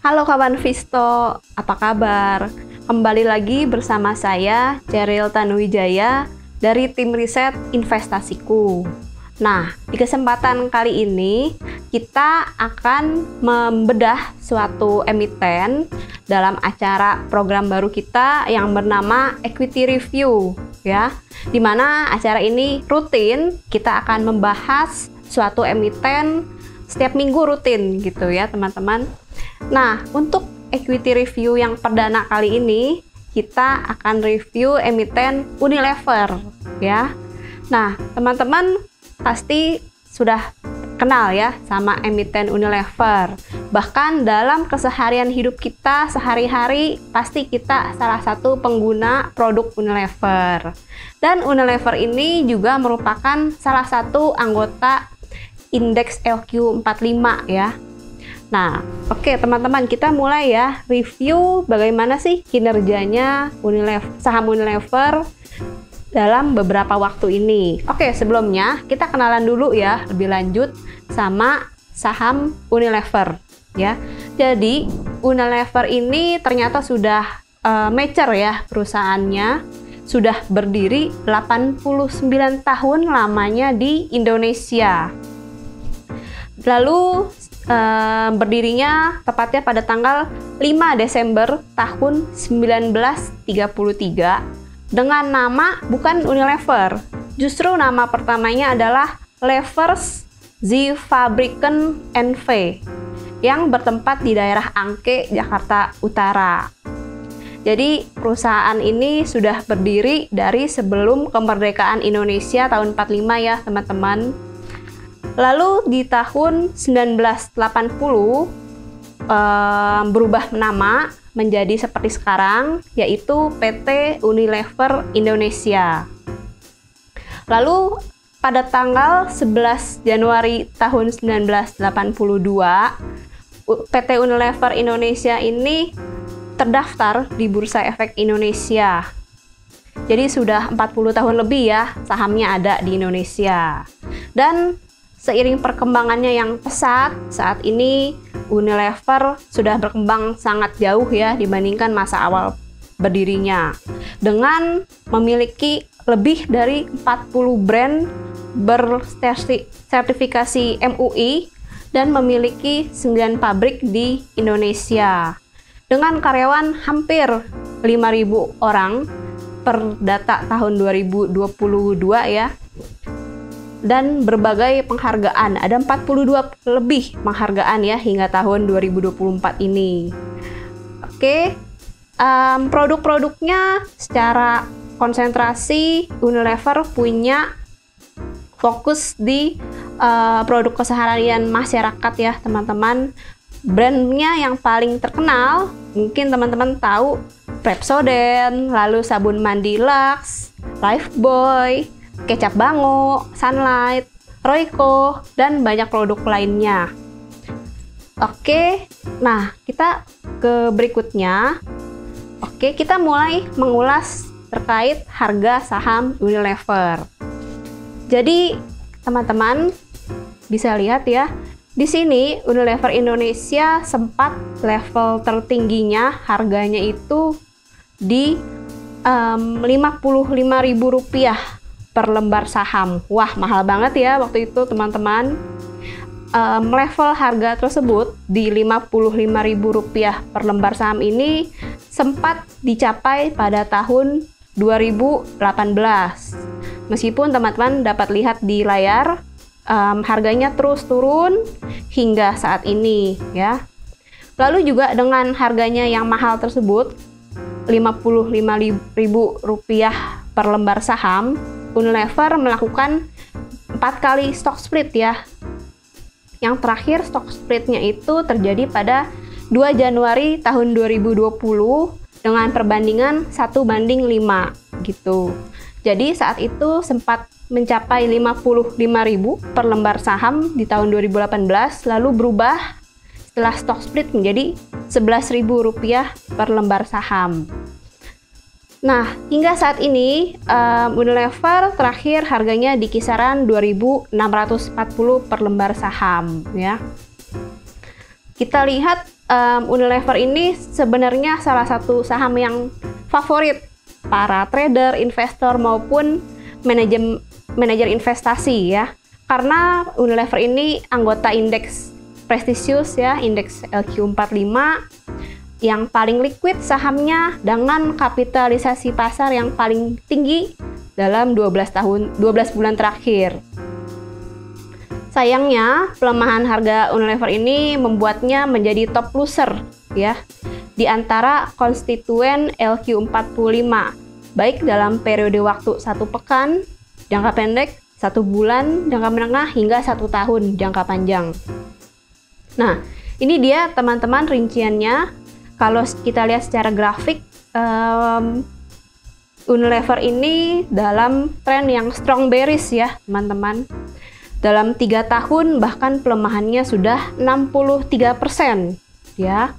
Halo kawan Visto, apa kabar? Kembali lagi bersama saya, Cheryl Tanuwijaya, dari tim riset investasiku. Nah, di kesempatan kali ini, kita akan membedah suatu emiten dalam acara program baru kita yang bernama Equity Review, ya. Dimana acara ini rutin, kita akan membahas suatu emiten setiap minggu rutin gitu ya teman-teman. Nah, untuk equity review yang perdana kali ini, kita akan review emiten Unilever ya. Nah, teman-teman pasti sudah kenal ya sama emiten Unilever. Bahkan dalam keseharian hidup kita sehari-hari, pasti kita salah satu pengguna produk Unilever. Dan Unilever ini juga merupakan salah satu anggota indeks LQ45 ya. Nah, oke teman-teman, kita mulai ya review bagaimana sih kinerjanya saham Unilever dalam beberapa waktu ini. Oke, sebelumnya kita kenalan dulu ya lebih lanjut sama saham Unilever ya. Jadi Unilever ini ternyata sudah mature ya perusahaannya, sudah berdiri 89 tahun lamanya di Indonesia. Lalu berdirinya tepatnya pada tanggal 5 Desember tahun 1933 dengan nama bukan Unilever. Justru nama pertamanya adalah Levers Fabrieken N.V. yang bertempat di daerah Angke, Jakarta Utara. Jadi perusahaan ini sudah berdiri dari sebelum kemerdekaan Indonesia tahun 45 ya teman-teman. Lalu di tahun 1980 berubah nama menjadi seperti sekarang, yaitu PT Unilever Indonesia. Lalu pada tanggal 11 Januari tahun 1982, PT Unilever Indonesia ini terdaftar di Bursa Efek Indonesia. Jadi sudah 40 tahun lebih ya sahamnya ada di Indonesia. Dan seiring perkembangannya yang pesat, saat ini Unilever sudah berkembang sangat jauh ya dibandingkan masa awal berdirinya. Dengan memiliki lebih dari 40 brand bersertifikasi MUI dan memiliki 9 pabrik di Indonesia. Dengan karyawan hampir 5.000 orang per data tahun 2022 ya. Dan berbagai penghargaan, ada 42 lebih penghargaan ya hingga tahun 2024 ini. Oke, produk-produknya secara konsentrasi Unilever punya fokus di produk keseharian masyarakat ya teman-teman. Brandnya yang paling terkenal mungkin teman-teman tahu Pepsodent, lalu sabun mandi Lux, Lifebuoy, kecap Bango, Sunlight, Royco, dan banyak produk lainnya. Oke, nah kita ke berikutnya. Oke, kita mulai mengulas terkait harga saham Unilever. Jadi teman-teman bisa lihat ya, di sini Unilever Indonesia sempat level tertingginya harganya itu di Rp55.000 per lembar saham. Wah, mahal banget ya waktu itu teman-teman. Level harga tersebut di Rp55.000 per lembar saham ini sempat dicapai pada tahun 2018. Meskipun teman-teman dapat lihat di layar, harganya terus turun hingga saat ini ya. Lalu juga dengan harganya yang mahal tersebut, Rp55.000 per lembar saham, Unilever melakukan 4 kali stock split ya. Yang terakhir stock splitnya itu terjadi pada 2 Januari tahun 2020 dengan perbandingan 1:5 gitu. Jadi saat itu sempat mencapai Rp55.000 per lembar saham di tahun 2018, lalu berubah setelah stock split menjadi Rp11.000 per lembar saham. Nah, hingga saat ini Unilever terakhir harganya di kisaran 2.640 per lembar saham ya. Kita lihat Unilever ini sebenarnya salah satu saham yang favorit para trader, investor maupun manajer investasi ya. Karena Unilever ini anggota indeks prestisius ya, indeks LQ45 yang paling liquid sahamnya dengan kapitalisasi pasar yang paling tinggi dalam 12 bulan terakhir. Sayangnya, pelemahan harga Unilever ini membuatnya menjadi top loser ya di antara konstituen LQ45, baik dalam periode waktu 1 pekan, jangka pendek, 1 bulan, jangka menengah, hingga 1 tahun, jangka panjang. Nah, ini dia teman-teman rinciannya. Kalau kita lihat secara grafik, Unilever ini dalam tren yang strong bearish ya teman-teman. Dalam 3 tahun bahkan pelemahannya sudah 63% ya.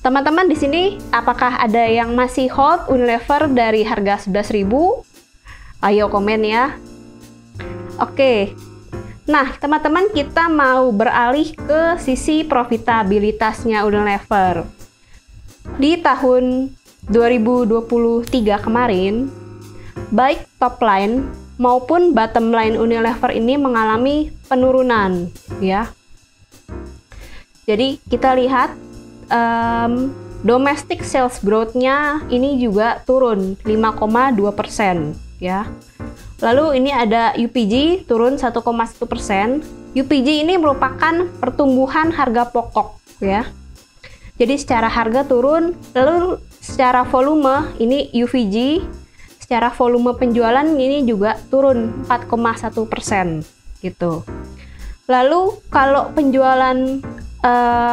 Teman-teman di sini apakah ada yang masih hold Unilever dari harga 11.000? Ayo komen ya. Oke. Nah, teman-teman kita mau beralih ke sisi profitabilitasnya Unilever. Di tahun 2023 kemarin, baik top line maupun bottom line Unilever ini mengalami penurunan ya. Jadi kita lihat domestic sales growth-nya ini juga turun 5,2% ya. Lalu ini ada UPG turun 1,1%. UPG ini merupakan pertumbuhan harga pokok ya. Jadi secara harga turun, lalu secara volume ini UVG, secara volume penjualan ini juga turun 4,1% gitu. Lalu kalau penjualan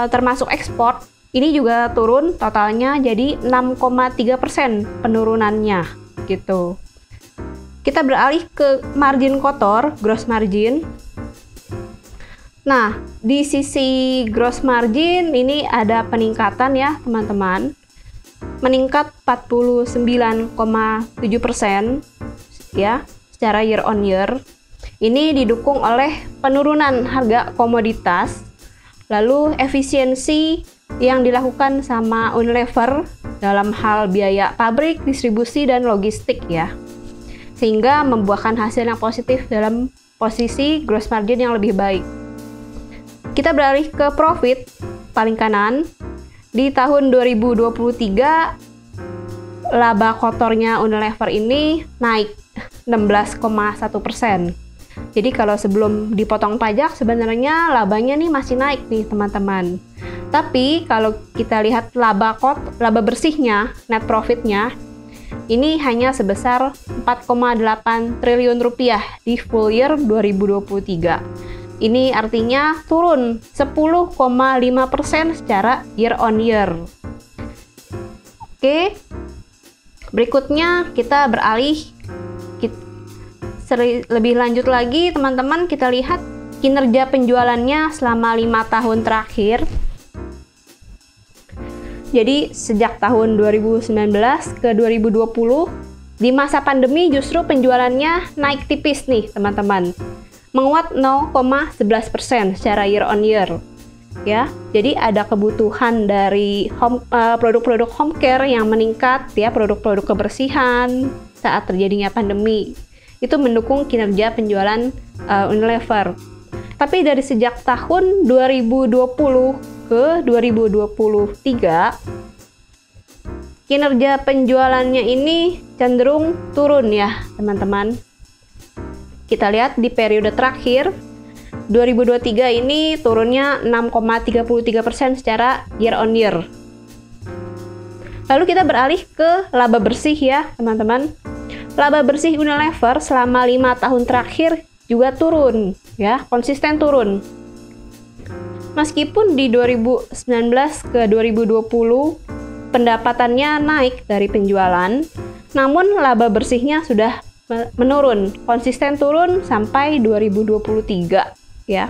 termasuk ekspor, ini juga turun totalnya jadi 6,3% penurunannya gitu. Kita beralih ke margin kotor, gross margin. Nah, di sisi gross margin ini ada peningkatan ya teman-teman, meningkat 49,7% ya secara year on year. Ini didukung oleh penurunan harga komoditas, lalu efisiensi yang dilakukan sama Unilever dalam hal biaya pabrik, distribusi, dan logistik ya, sehingga membuahkan hasil yang positif dalam posisi gross margin yang lebih baik. Kita beralih ke profit paling kanan. Di tahun 2023 laba kotornya Unilever ini naik 16,1%. Jadi kalau sebelum dipotong pajak sebenarnya labanya nih masih naik nih teman-teman. Tapi kalau kita lihat laba bersihnya, net profitnya, ini hanya sebesar 4,8 triliun rupiah di full year 2023. Ini artinya turun 10,5% secara year on year. Oke, berikutnya kita beralih lebih lanjut lagi teman-teman, kita lihat kinerja penjualannya selama 5 tahun terakhir. Jadi sejak tahun 2019 ke 2020, di masa pandemi justru penjualannya naik tipis nih teman-teman, menguat 0,11% secara year on year ya. Jadi ada kebutuhan dari produk-produk home care yang meningkat ya, produk-produk kebersihan saat terjadinya pandemi. Itu mendukung kinerja penjualan Unilever. Tapi dari sejak tahun 2020 ke 2023, kinerja penjualannya ini cenderung turun ya teman-teman. Kita lihat di periode terakhir 2023 ini turunnya 6,33% secara year on year. Lalu kita beralih ke laba bersih ya teman-teman. Laba bersih Unilever selama 5 tahun terakhir juga turun ya, konsisten turun. Meskipun di 2019 ke 2020 pendapatannya naik dari penjualan, namun laba bersihnya sudah menurun, konsisten turun sampai 2023 ya.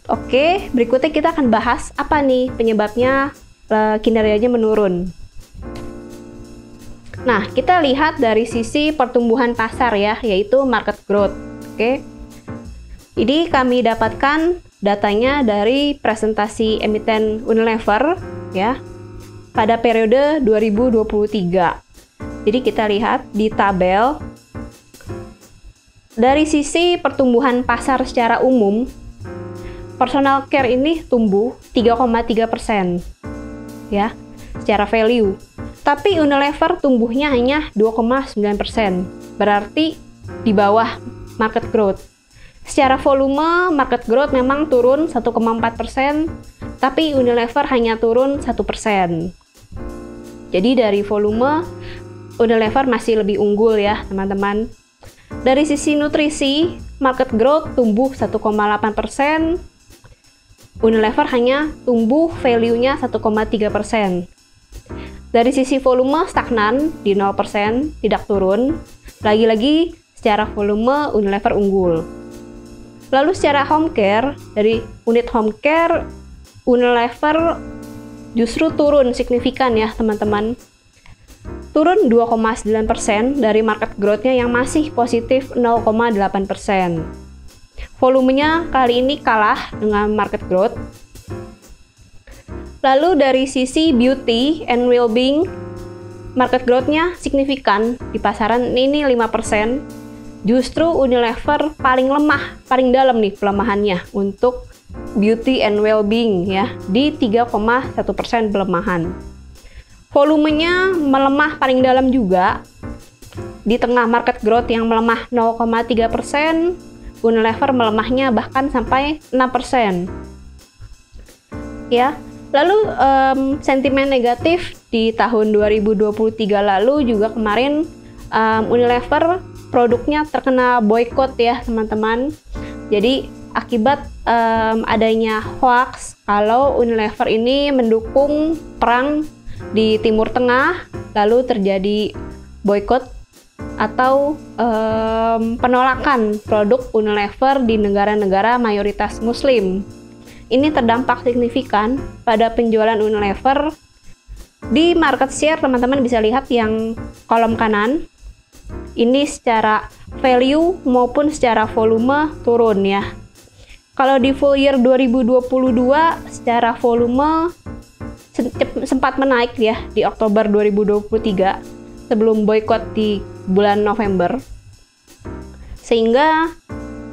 Oke, berikutnya kita akan bahas apa nih penyebabnya kinerjanya menurun. Nah, kita lihat dari sisi pertumbuhan pasar ya, yaitu market growth. Oke. Jadi kami dapatkan datanya dari presentasi emiten Unilever ya pada periode 2023. Jadi kita lihat di tabel dari sisi pertumbuhan pasar secara umum, personal care ini tumbuh 3,3% ya secara value. Tapi Unilever tumbuhnya hanya 2,9%, berarti di bawah market growth. Secara volume, market growth memang turun 1,4%, tapi Unilever hanya turun 1%. Jadi dari volume, Unilever masih lebih unggul ya teman-teman. Dari sisi nutrisi, market growth tumbuh 1,8%, Unilever hanya tumbuh value-nya 1,3%. Dari sisi volume stagnan di 0%, tidak turun. Lagi-lagi secara volume Unilever unggul. Lalu secara home care, dari unit home care, Unilever justru turun signifikan ya teman-teman. Turun 2,9% dari market growth-nya yang masih positif 0,8%. Volumenya kali ini kalah dengan market growth. Lalu dari sisi beauty and well-being, market growth-nya signifikan di pasaran ini 5%. Justru Unilever paling lemah, paling dalam nih pelemahannya untuk beauty and well-being ya, di 3,1% pelemahan. Volumenya melemah paling dalam juga. Di tengah market growth yang melemah 0,3%, Unilever melemahnya bahkan sampai 6%. Ya. Lalu sentimen negatif di tahun 2023 lalu juga kemarin Unilever produknya terkena boykot ya teman-teman. Jadi akibat adanya hoax kalau Unilever ini mendukung perang di Timur Tengah, lalu terjadi boykot atau penolakan produk Unilever di negara-negara mayoritas Muslim. Ini terdampak signifikan pada penjualan Unilever. Di market share teman-teman bisa lihat yang kolom kanan. Ini secara value maupun secara volume turun ya. Kalau di full year 2022 secara volume sempat menaik ya di Oktober 2023 sebelum boykot di bulan November. Sehingga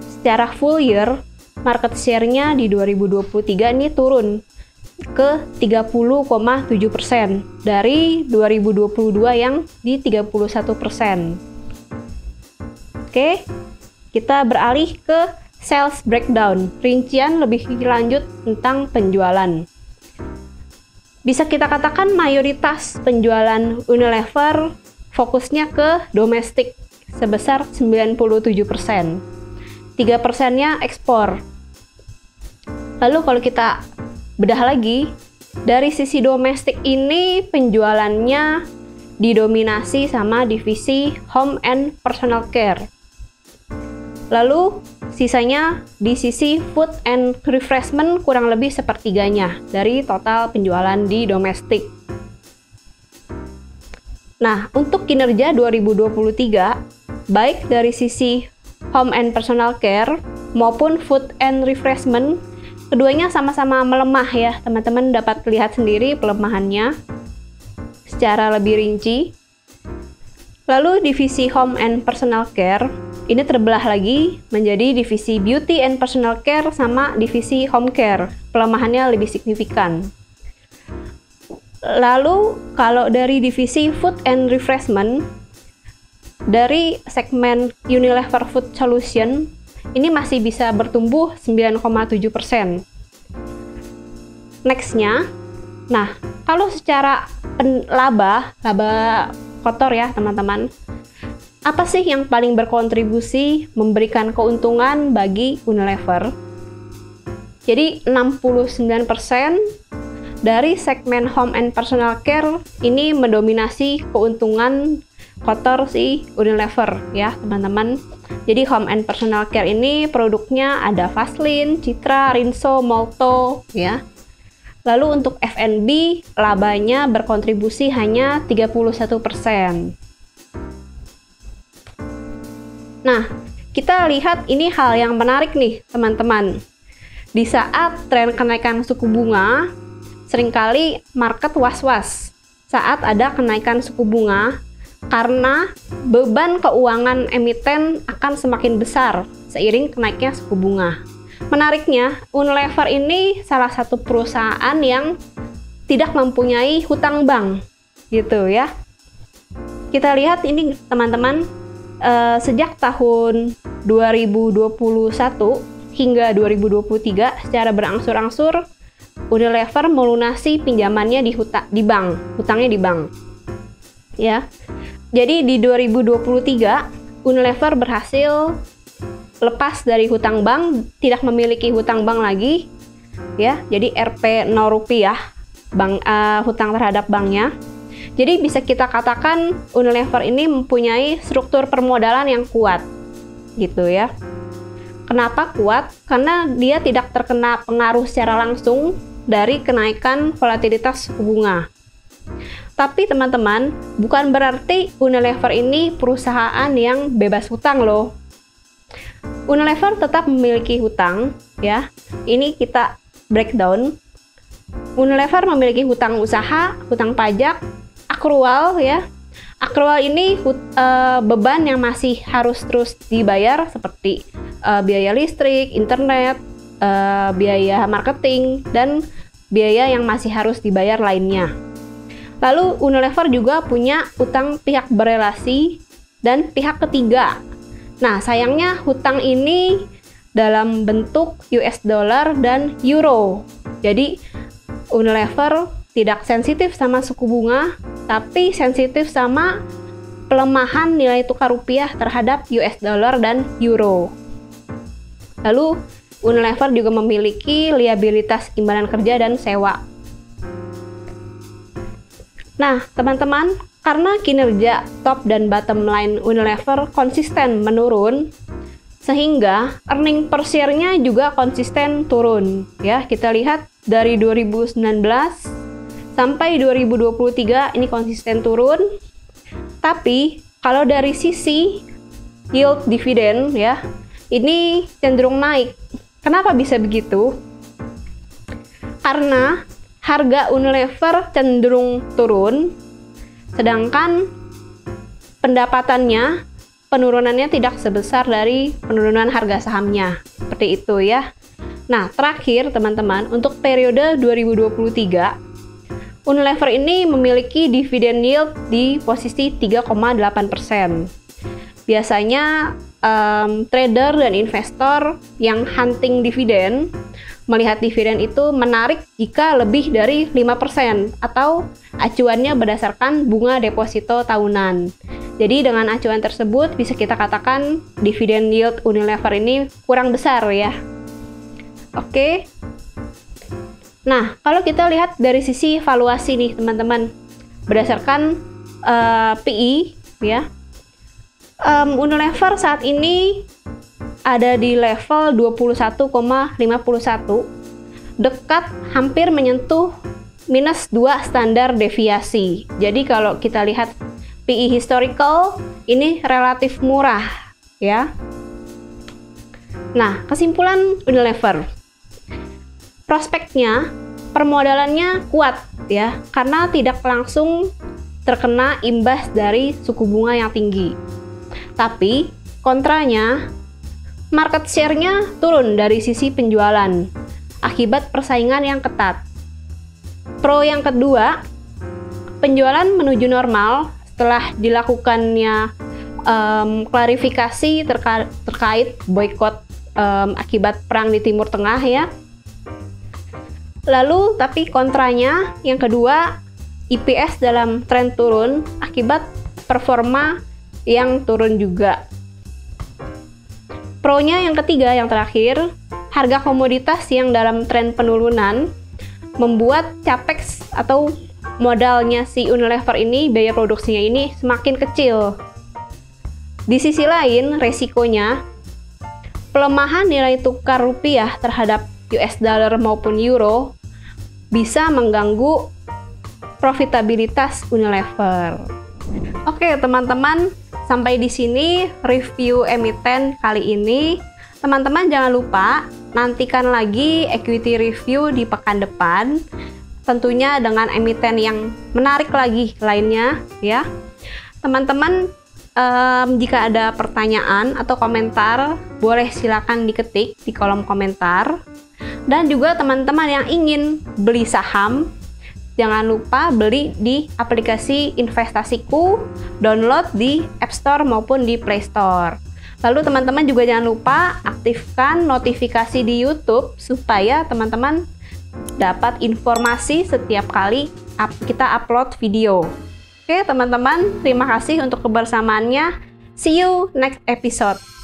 secara full year market share-nya di 2023 ini turun ke 30,7% dari 2022 yang di 31%. Oke, kita beralih ke sales breakdown, rincian lebih lanjut tentang penjualan. Bisa kita katakan mayoritas penjualan Unilever fokusnya ke domestik sebesar 97%. 3%-nya ekspor. Lalu kalau kita bedah lagi, dari sisi domestik ini penjualannya didominasi sama divisi Home and Personal Care. Lalu sisanya di sisi Food and Refreshment kurang lebih sepertiganya dari total penjualan di domestik. Nah, untuk kinerja 2023, baik dari sisi Home and Personal Care maupun Food and Refreshment, keduanya sama-sama melemah ya, teman-teman dapat lihat sendiri pelemahannya secara lebih rinci. Lalu divisi Home and Personal Care ini terbelah lagi menjadi divisi Beauty and Personal Care sama divisi Home Care. Pelemahannya lebih signifikan. Lalu kalau dari divisi Food and Refreshment, dari segmen Unilever Food Solution ini masih bisa bertumbuh 9,7%. Nextnya, nah kalau secara laba kotor ya teman-teman, apa sih yang paling berkontribusi memberikan keuntungan bagi Unilever? Jadi 69% dari segmen Home and Personal Care ini mendominasi keuntungan kotor si Unilever ya teman-teman. Jadi Home and Personal Care ini produknya ada Vaseline, Citra, Rinso, Molto ya. Lalu untuk F&B labanya berkontribusi hanya 31%. Nah, kita lihat ini hal yang menarik nih teman-teman. Di saat tren kenaikan suku bunga, seringkali market was-was saat ada kenaikan suku bunga karena beban keuangan emiten akan semakin besar seiring kenaiknya suku bunga. Menariknya, Unilever ini salah satu perusahaan yang tidak mempunyai hutang bank, gitu ya. Kita lihat ini teman-teman, sejak tahun 2021 hingga 2023 secara berangsur-angsur Unilever melunasi pinjamannya di bank, hutangnya di bank. Ya. Jadi di 2023 Unilever berhasil lepas dari hutang bank, tidak memiliki hutang bank lagi. Ya, jadi Rp 0 rupiah hutang terhadap banknya. Jadi bisa kita katakan Unilever ini mempunyai struktur permodalan yang kuat, gitu ya. Kenapa kuat? Karena dia tidak terkena pengaruh secara langsung dari kenaikan volatilitas suku bunga. Tapi teman-teman, bukan berarti Unilever ini perusahaan yang bebas hutang loh. Unilever tetap memiliki hutang, ya. Ini kita breakdown. Unilever memiliki hutang usaha, hutang pajak, akrual ya. Akrual ini beban yang masih harus terus dibayar seperti biaya listrik, internet, biaya marketing, dan biaya yang masih harus dibayar lainnya. Lalu Unilever juga punya hutang pihak berelasi dan pihak ketiga. Nah, sayangnya hutang ini dalam bentuk US dollar dan euro. Jadi Unilever tidak sensitif sama suku bunga, tapi sensitif sama pelemahan nilai tukar rupiah terhadap US dollar dan euro. Lalu Unilever juga memiliki liabilitas imbalan kerja dan sewa. Nah, teman-teman, karena kinerja top dan bottom line Unilever konsisten menurun, sehingga earning per share-nya juga konsisten turun. Ya, kita lihat dari 2019 sampai 2023 ini konsisten turun. Tapi kalau dari sisi yield dividen ya, ini cenderung naik. Kenapa bisa begitu? Karena harga Unilever cenderung turun, sedangkan pendapatannya penurunannya tidak sebesar dari penurunan harga sahamnya. Seperti itu ya. Nah, terakhir teman-teman, untuk periode 2023 Unilever ini memiliki dividen yield di posisi 3,8%. Biasanya trader dan investor yang hunting dividen melihat dividen itu menarik jika lebih dari 5% atau acuannya berdasarkan bunga deposito tahunan. Jadi dengan acuan tersebut bisa kita katakan dividen yield Unilever ini kurang besar ya. Oke. Nah, kalau kita lihat dari sisi valuasi nih teman-teman, berdasarkan PI ya, Unilever saat ini ada di level 21,51, dekat hampir menyentuh minus 2 standar deviasi. Jadi kalau kita lihat PI historical, ini relatif murah ya. Nah, kesimpulan Unilever, prospeknya, permodalannya kuat ya, karena tidak langsung terkena imbas dari suku bunga yang tinggi. Tapi kontranya, market share-nya turun dari sisi penjualan akibat persaingan yang ketat. Pro yang kedua, penjualan menuju normal setelah dilakukannya klarifikasi terkait boykot akibat perang di Timur Tengah ya. Lalu tapi kontranya yang kedua, EPS dalam tren turun akibat performa yang turun juga. Pro-nya yang ketiga, yang terakhir, harga komoditas yang dalam tren penurunan membuat capex atau modalnya si Unilever ini, biaya produksinya ini semakin kecil. Di sisi lain, resikonya pelemahan nilai tukar rupiah terhadap US dollar maupun euro bisa mengganggu profitabilitas Unilever. Oke, teman-teman, sampai di sini review emiten kali ini. Teman-teman jangan lupa nantikan lagi equity review di pekan depan, tentunya dengan emiten yang menarik lagi lainnya ya. Teman-teman, jika ada pertanyaan atau komentar, boleh silakan diketik di kolom komentar. Dan juga teman-teman yang ingin beli saham, jangan lupa beli di aplikasi Investasiku, download di App Store maupun di Play Store. Lalu teman-teman juga jangan lupa aktifkan notifikasi di YouTube supaya teman-teman dapat informasi setiap kali kita upload video. Oke teman-teman, terima kasih untuk kebersamaannya. See you next episode.